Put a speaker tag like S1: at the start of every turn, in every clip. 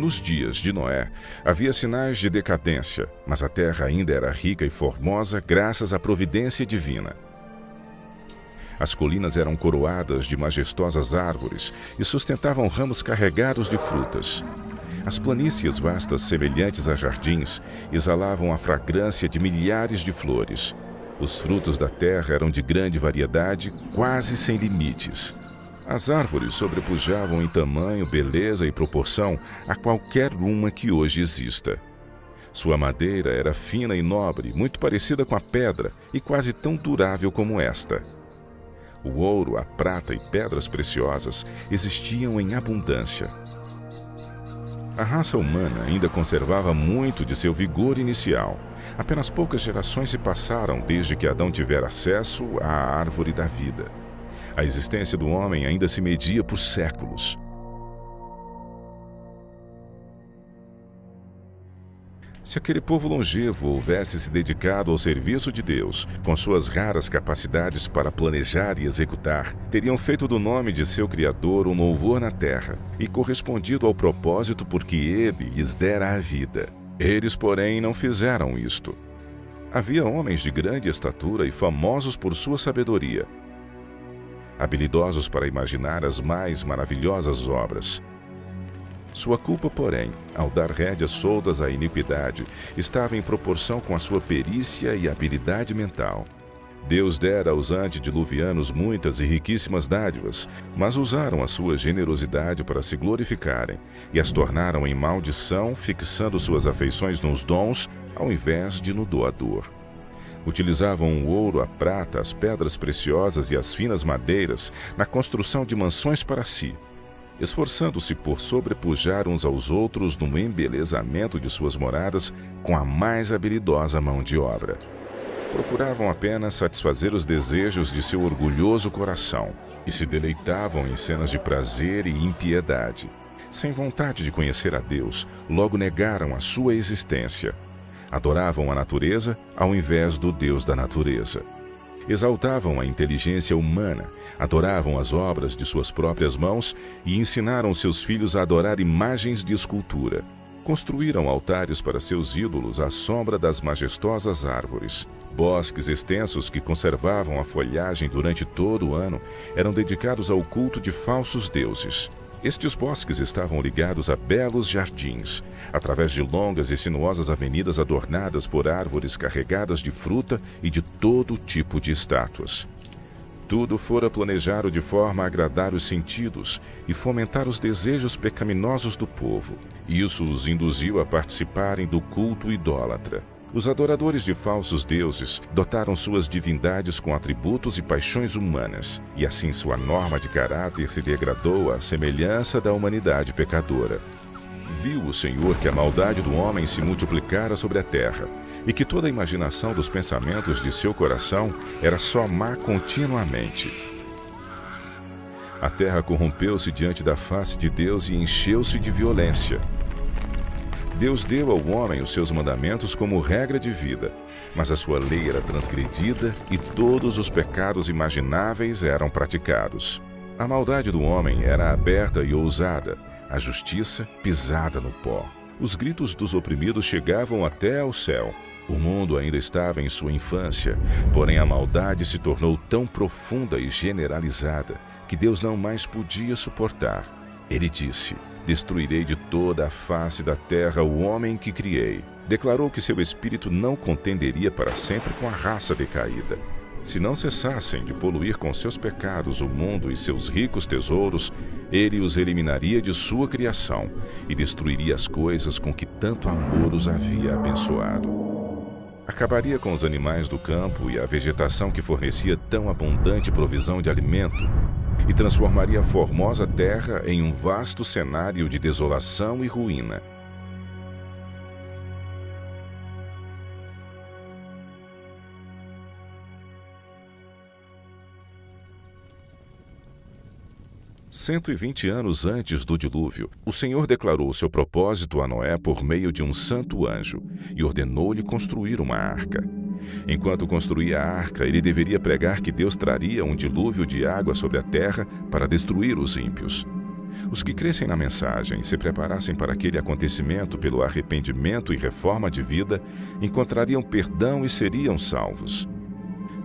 S1: Nos dias de Noé, havia sinais de decadência, mas a terra ainda era rica e formosa graças à providência divina. As colinas eram coroadas de majestosas árvores e sustentavam ramos carregados de frutas. As planícies vastas, semelhantes a jardins, exalavam a fragrância de milhares de flores. Os frutos da terra eram de grande variedade, quase sem limites. As árvores sobrepujavam em tamanho, beleza e proporção a qualquer uma que hoje exista. Sua madeira era fina e nobre, muito parecida com a pedra e quase tão durável como esta. O ouro, a prata e pedras preciosas existiam em abundância. A raça humana ainda conservava muito de seu vigor inicial. Apenas poucas gerações se passaram desde que Adão tivera acesso à árvore da vida. A existência do homem ainda se media por séculos. Se aquele povo longevo houvesse se dedicado ao serviço de Deus, com suas raras capacidades para planejar e executar, teriam feito do nome de seu Criador um louvor na terra e correspondido ao propósito por que Ele lhes dera a vida. Eles, porém, não fizeram isto. Havia homens de grande estatura e famosos por sua sabedoria, habilidosos para imaginar as mais maravilhosas obras. Sua culpa, porém, ao dar rédeas soltas à iniquidade, estava em proporção com a sua perícia e habilidade mental. Deus dera aos antediluvianos muitas e riquíssimas dádivas, mas usaram a sua generosidade para se glorificarem e as tornaram em maldição, fixando suas afeições nos dons ao invés de no doador. Utilizavam o ouro, a prata, as pedras preciosas e as finas madeiras na construção de mansões para si, esforçando-se por sobrepujar uns aos outros no embelezamento de suas moradas com a mais habilidosa mão de obra. Procuravam apenas satisfazer os desejos de seu orgulhoso coração e se deleitavam em cenas de prazer e impiedade. Sem vontade de conhecer a Deus, logo negaram a sua existência. Adoravam a natureza ao invés do Deus da natureza. Exaltavam a inteligência humana, adoravam as obras de suas próprias mãos e ensinaram seus filhos a adorar imagens de escultura. Construíram altares para seus ídolos à sombra das majestosas árvores. Bosques extensos que conservavam a folhagem durante todo o ano eram dedicados ao culto de falsos deuses. Estes bosques estavam ligados a belos jardins, através de longas e sinuosas avenidas adornadas por árvores carregadas de fruta e de todo tipo de estátuas. Tudo fora planejado de forma a agradar os sentidos e fomentar os desejos pecaminosos do povo. Isso os induziu a participarem do culto idólatra. Os adoradores de falsos deuses dotaram suas divindades com atributos e paixões humanas, e assim sua norma de caráter se degradou à semelhança da humanidade pecadora. Viu o Senhor que a maldade do homem se multiplicara sobre a terra, e que toda a imaginação dos pensamentos de seu coração era só má continuamente. A terra corrompeu-se diante da face de Deus e encheu-se de violência. Deus deu ao homem os seus mandamentos como regra de vida, mas a sua lei era transgredida e todos os pecados imagináveis eram praticados. A maldade do homem era aberta e ousada, a justiça pisada no pó. Os gritos dos oprimidos chegavam até ao céu. O mundo ainda estava em sua infância, porém a maldade se tornou tão profunda e generalizada que Deus não mais podia suportar. Ele disse: destruirei de toda a face da terra o homem que criei. Declarou que seu espírito não contenderia para sempre com a raça decaída. Se não cessassem de poluir com seus pecados o mundo e seus ricos tesouros, ele os eliminaria de sua criação e destruiria as coisas com que tanto amor os havia abençoado. Acabaria com os animais do campo e a vegetação que fornecia tão abundante provisão de alimento, e transformaria a formosa terra em um vasto cenário de desolação e ruína. "120 anos antes do dilúvio, o Senhor declarou seu propósito a Noé por meio de um santo anjo e ordenou-lhe construir uma arca. Enquanto construía a arca, ele deveria pregar que Deus traria um dilúvio de água sobre a terra para destruir os ímpios. Os que crescem na mensagem e se preparassem para aquele acontecimento pelo arrependimento e reforma de vida, encontrariam perdão e seriam salvos.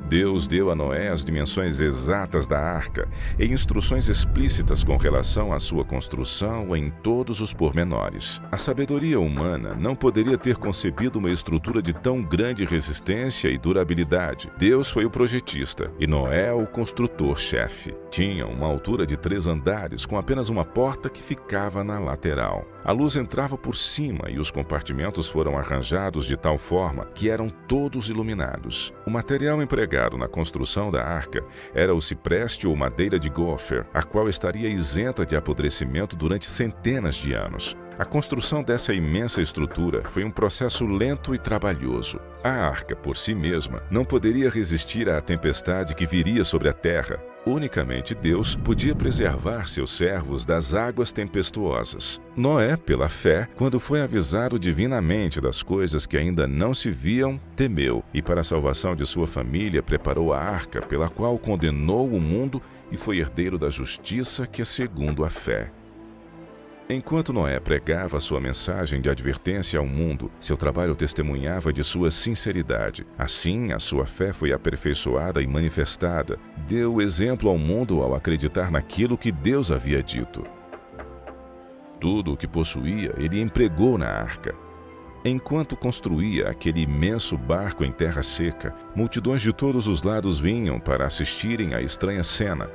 S1: Deus deu a Noé as dimensões exatas da arca e instruções explícitas com relação à sua construção em todos os pormenores. A sabedoria humana não poderia ter concebido uma estrutura de tão grande resistência e durabilidade. Deus foi o projetista e Noé o construtor-chefe. Tinha uma altura de 3 andares com apenas uma porta que ficava na lateral. A luz entrava por cima e os compartimentos foram arranjados de tal forma que eram todos iluminados. O material empregado na construção da arca era o cipreste ou madeira de gofer, a qual estaria isenta de apodrecimento durante centenas de anos. A construção dessa imensa estrutura foi um processo lento e trabalhoso. A arca, por si mesma, não poderia resistir à tempestade que viria sobre a terra. Unicamente Deus podia preservar seus servos das águas tempestuosas. Noé, pela fé, quando foi avisado divinamente das coisas que ainda não se viam, temeu e, para a salvação de sua família, preparou a arca, pela qual condenou o mundo e foi herdeiro da justiça que é segundo a fé. Enquanto Noé pregava sua mensagem de advertência ao mundo, seu trabalho testemunhava de sua sinceridade. Assim, a sua fé foi aperfeiçoada e manifestada. Deu exemplo ao mundo ao acreditar naquilo que Deus havia dito. Tudo o que possuía, ele empregou na arca. Enquanto construía aquele imenso barco em terra seca, multidões de todos os lados vinham para assistirem à estranha cena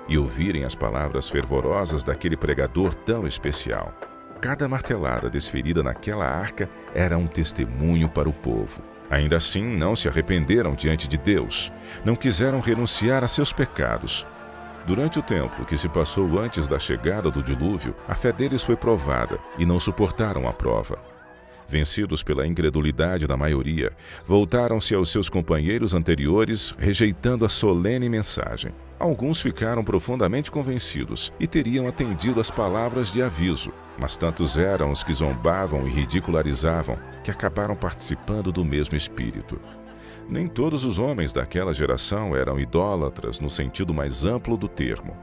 S1: e ouvirem as palavras fervorosas daquele pregador tão especial. Cada martelada desferida naquela arca era um testemunho para o povo. Ainda assim, não se arrependeram diante de Deus, não quiseram renunciar a seus pecados. Durante o tempo que se passou antes da chegada do dilúvio, a fé deles foi provada e não suportaram a prova. Vencidos pela incredulidade da maioria, voltaram-se aos seus companheiros anteriores, rejeitando a solene mensagem. Alguns ficaram profundamente convencidos e teriam atendido às palavras de aviso, mas tantos eram os que zombavam e ridicularizavam que acabaram participando do mesmo espírito. Nem todos os homens daquela geração eram idólatras no sentido mais amplo do termo.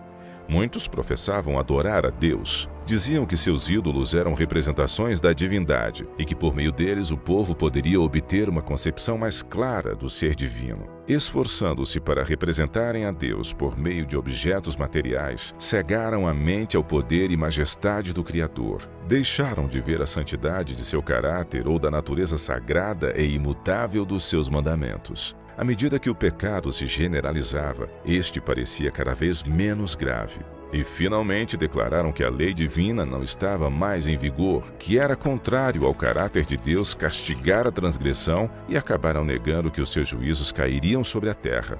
S1: Muitos professavam adorar a Deus. Diziam que seus ídolos eram representações da divindade e que por meio deles o povo poderia obter uma concepção mais clara do ser divino. Esforçando-se para representarem a Deus por meio de objetos materiais, cegaram a mente ao poder e majestade do Criador. Deixaram de ver a santidade de seu caráter ou da natureza sagrada e imutável dos seus mandamentos. À medida que o pecado se generalizava, este parecia cada vez menos grave. E finalmente declararam que a lei divina não estava mais em vigor, que era contrário ao caráter de Deus castigar a transgressão e acabaram negando que os seus juízos cairiam sobre a terra.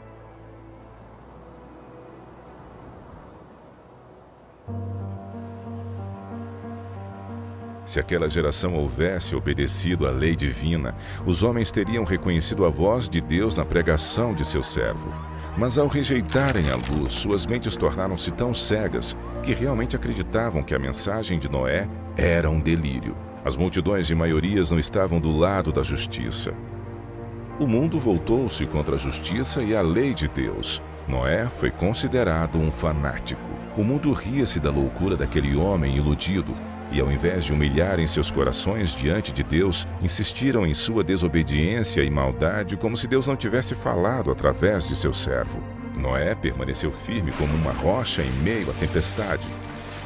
S1: Se aquela geração houvesse obedecido à lei divina, os homens teriam reconhecido a voz de Deus na pregação de seu servo. Mas ao rejeitarem a luz, suas mentes tornaram-se tão cegas que realmente acreditavam que a mensagem de Noé era um delírio. As multidões de maiorias não estavam do lado da justiça. O mundo voltou-se contra a justiça e a lei de Deus. Noé foi considerado um fanático. O mundo ria-se da loucura daquele homem iludido. E ao invés de humilharem seus corações diante de Deus, insistiram em sua desobediência e maldade como se Deus não tivesse falado através de seu servo. Noé permaneceu firme como uma rocha em meio à tempestade.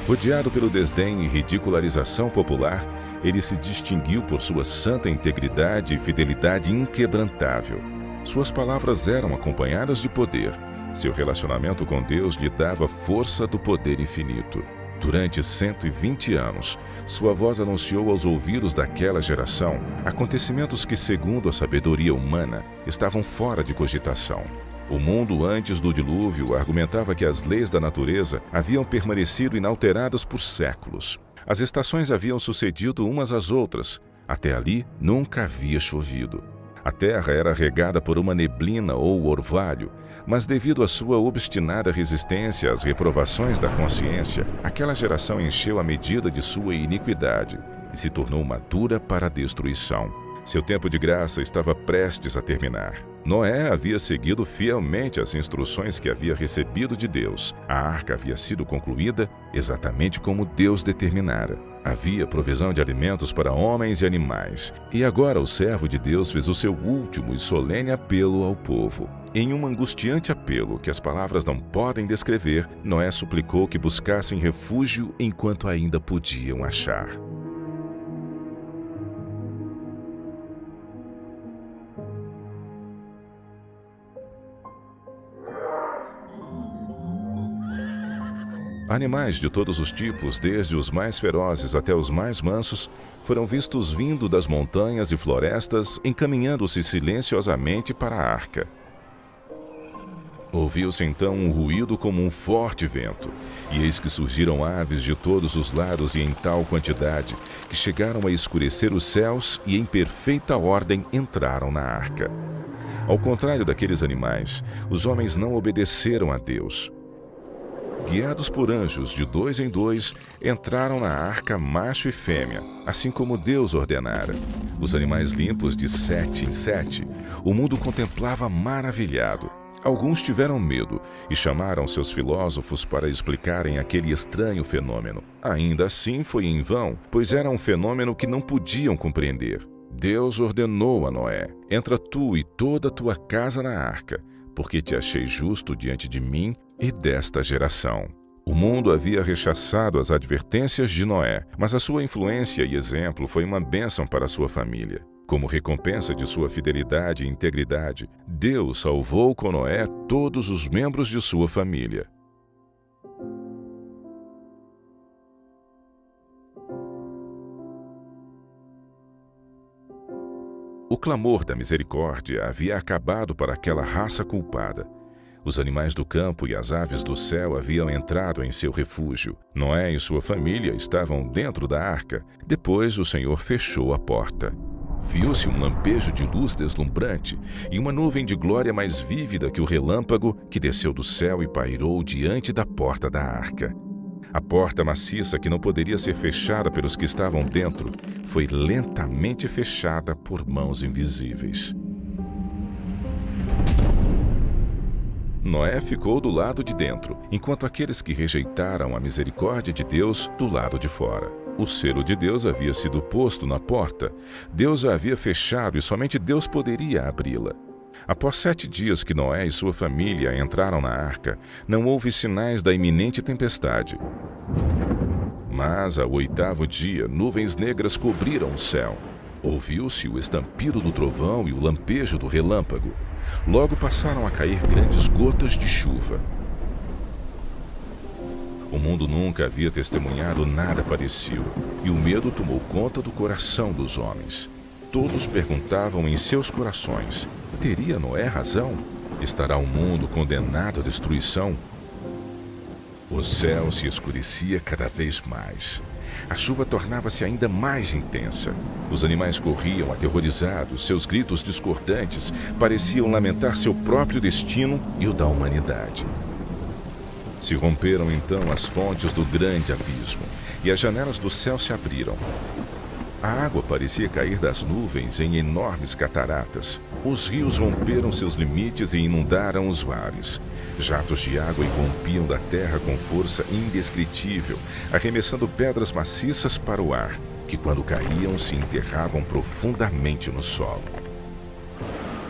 S1: Rodeado pelo desdém e ridicularização popular, ele se distinguiu por sua santa integridade e fidelidade inquebrantável. Suas palavras eram acompanhadas de poder. Seu relacionamento com Deus lhe dava força do poder infinito. Durante 120 anos, sua voz anunciou aos ouvidos daquela geração acontecimentos que, segundo a sabedoria humana, estavam fora de cogitação. O mundo antes do dilúvio argumentava que as leis da natureza haviam permanecido inalteradas por séculos. As estações haviam sucedido umas às outras. Até ali, nunca havia chovido. A terra era regada por uma neblina ou orvalho, mas devido à sua obstinada resistência às reprovações da consciência, aquela geração encheu a medida de sua iniquidade e se tornou madura para a destruição. Seu tempo de graça estava prestes a terminar. Noé havia seguido fielmente as instruções que havia recebido de Deus. A arca havia sido concluída exatamente como Deus determinara. Havia provisão de alimentos para homens e animais. E agora o servo de Deus fez o seu último e solene apelo ao povo. Em um angustiante apelo que as palavras não podem descrever, Noé suplicou que buscassem refúgio enquanto ainda podiam achar. Animais de todos os tipos, desde os mais ferozes até os mais mansos, foram vistos vindo das montanhas e florestas, encaminhando-se silenciosamente para a arca. Ouviu-se então um ruído como um forte vento, e eis que surgiram aves de todos os lados e em tal quantidade, que chegaram a escurecer os céus e em perfeita ordem entraram na arca. Ao contrário daqueles animais, os homens não obedeceram a Deus. Guiados por anjos de 2 em 2, entraram na arca macho e fêmea, assim como Deus ordenara. Os animais limpos de 7 em 7, o mundo contemplava maravilhado. Alguns tiveram medo e chamaram seus filósofos para explicarem aquele estranho fenômeno. Ainda assim foi em vão, pois era um fenômeno que não podiam compreender. Deus ordenou a Noé: entra tu e toda a tua casa na arca, porque te achei justo diante de mim e desta geração. O mundo havia rechaçado as advertências de Noé, mas a sua influência e exemplo foi uma bênção para a sua família. Como recompensa de sua fidelidade e integridade, Deus salvou com Noé todos os membros de sua família. O clamor da misericórdia havia acabado para aquela raça culpada. Os animais do campo e as aves do céu haviam entrado em seu refúgio. Noé e sua família estavam dentro da arca. Depois o Senhor fechou a porta. Viu-se um lampejo de luz deslumbrante e uma nuvem de glória mais vívida que o relâmpago que desceu do céu e pairou diante da porta da arca. A porta maciça, que não poderia ser fechada pelos que estavam dentro, foi lentamente fechada por mãos invisíveis. Noé ficou do lado de dentro, enquanto aqueles que rejeitaram a misericórdia de Deus do lado de fora. O selo de Deus havia sido posto na porta. Deus a havia fechado e somente Deus poderia abri-la. Após 7 dias que Noé e sua família entraram na arca, não houve sinais da iminente tempestade. Mas, ao 8º dia, nuvens negras cobriram o céu. Ouviu-se o estampido do trovão e o lampejo do relâmpago. Logo passaram a cair grandes gotas de chuva. O mundo nunca havia testemunhado nada parecido, e o medo tomou conta do coração dos homens. Todos perguntavam em seus corações: teria Noé razão? Estará o mundo condenado à destruição? O céu se escurecia cada vez mais. A chuva tornava-se ainda mais intensa. Os animais corriam aterrorizados, seus gritos discordantes pareciam lamentar seu próprio destino e o da humanidade. Se romperam então as fontes do grande abismo, e as janelas do céu se abriram. A água parecia cair das nuvens em enormes cataratas. Os rios romperam seus limites e inundaram os mares. Jatos de água irrompiam da terra com força indescritível, arremessando pedras maciças para o ar, que quando caíam se enterravam profundamente no solo.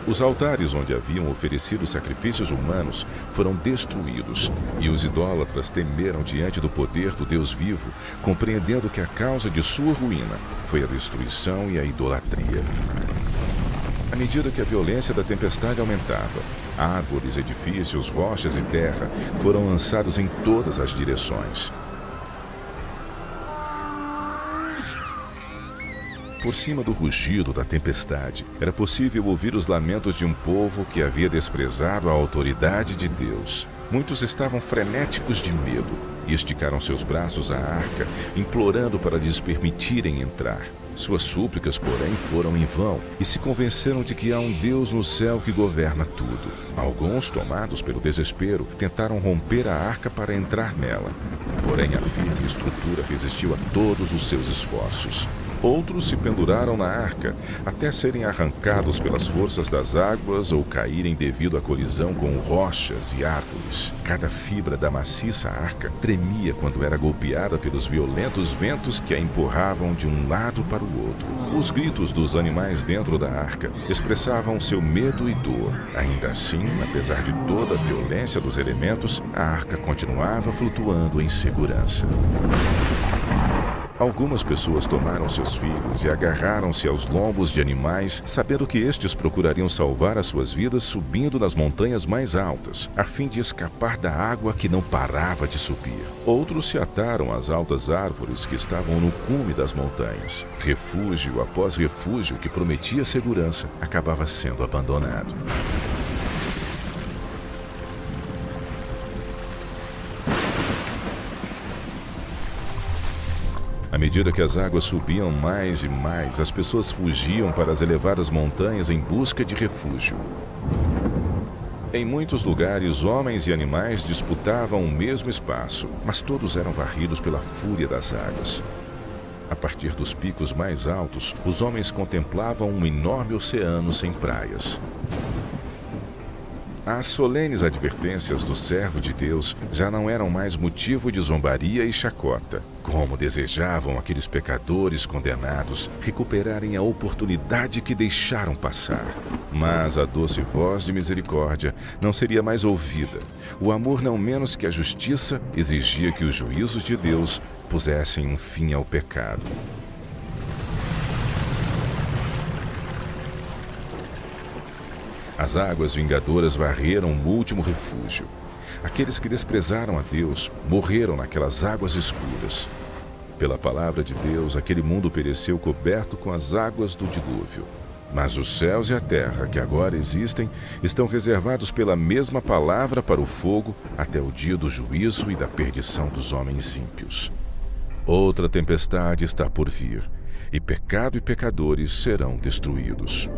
S1: Os altares onde haviam oferecido sacrifícios humanos foram destruídos, e os idólatras temeram diante do poder do Deus vivo, compreendendo que a causa de sua ruína foi a destruição e a idolatria. À medida que a violência da tempestade aumentava, árvores, edifícios, rochas e terra foram lançados em todas as direções. Por cima do rugido da tempestade, era possível ouvir os lamentos de um povo que havia desprezado a autoridade de Deus. Muitos estavam frenéticos de medo e esticaram seus braços à arca, implorando para lhes permitirem entrar. Suas súplicas, porém, foram em vão e se convenceram de que há um Deus no céu que governa tudo. Alguns, tomados pelo desespero, tentaram romper a arca para entrar nela. Porém, a firme estrutura resistiu a todos os seus esforços. Outros se penduraram na arca, até serem arrancados pelas forças das águas ou caírem devido à colisão com rochas e árvores. Cada fibra da maciça arca tremia quando era golpeada pelos violentos ventos que a empurravam de um lado para o outro. Os gritos dos animais dentro da arca expressavam seu medo e dor. Ainda assim, apesar de toda a violência dos elementos, a arca continuava flutuando em segurança. Algumas pessoas tomaram seus filhos e agarraram-se aos lombos de animais, sabendo que estes procurariam salvar as suas vidas subindo nas montanhas mais altas, a fim de escapar da água que não parava de subir. Outros se ataram às altas árvores que estavam no cume das montanhas. Refúgio após refúgio que prometia segurança acabava sendo abandonado. À medida que as águas subiam mais e mais, as pessoas fugiam para as elevadas montanhas em busca de refúgio. Em muitos lugares, homens e animais disputavam o mesmo espaço, mas todos eram varridos pela fúria das águas. A partir dos picos mais altos, os homens contemplavam um enorme oceano sem praias. As solenes advertências do servo de Deus já não eram mais motivo de zombaria e chacota. Como desejavam aqueles pecadores condenados recuperarem a oportunidade que deixaram passar. Mas a doce voz de misericórdia não seria mais ouvida. O amor, não menos que a justiça, exigia que os juízos de Deus pusessem um fim ao pecado. As águas vingadoras varreram o último refúgio. Aqueles que desprezaram a Deus morreram naquelas águas escuras. Pela palavra de Deus, aquele mundo pereceu coberto com as águas do dilúvio. Mas os céus e a terra, que agora existem, estão reservados pela mesma palavra para o fogo até o dia do juízo e da perdição dos homens ímpios. Outra tempestade está por vir, e pecado e pecadores serão destruídos.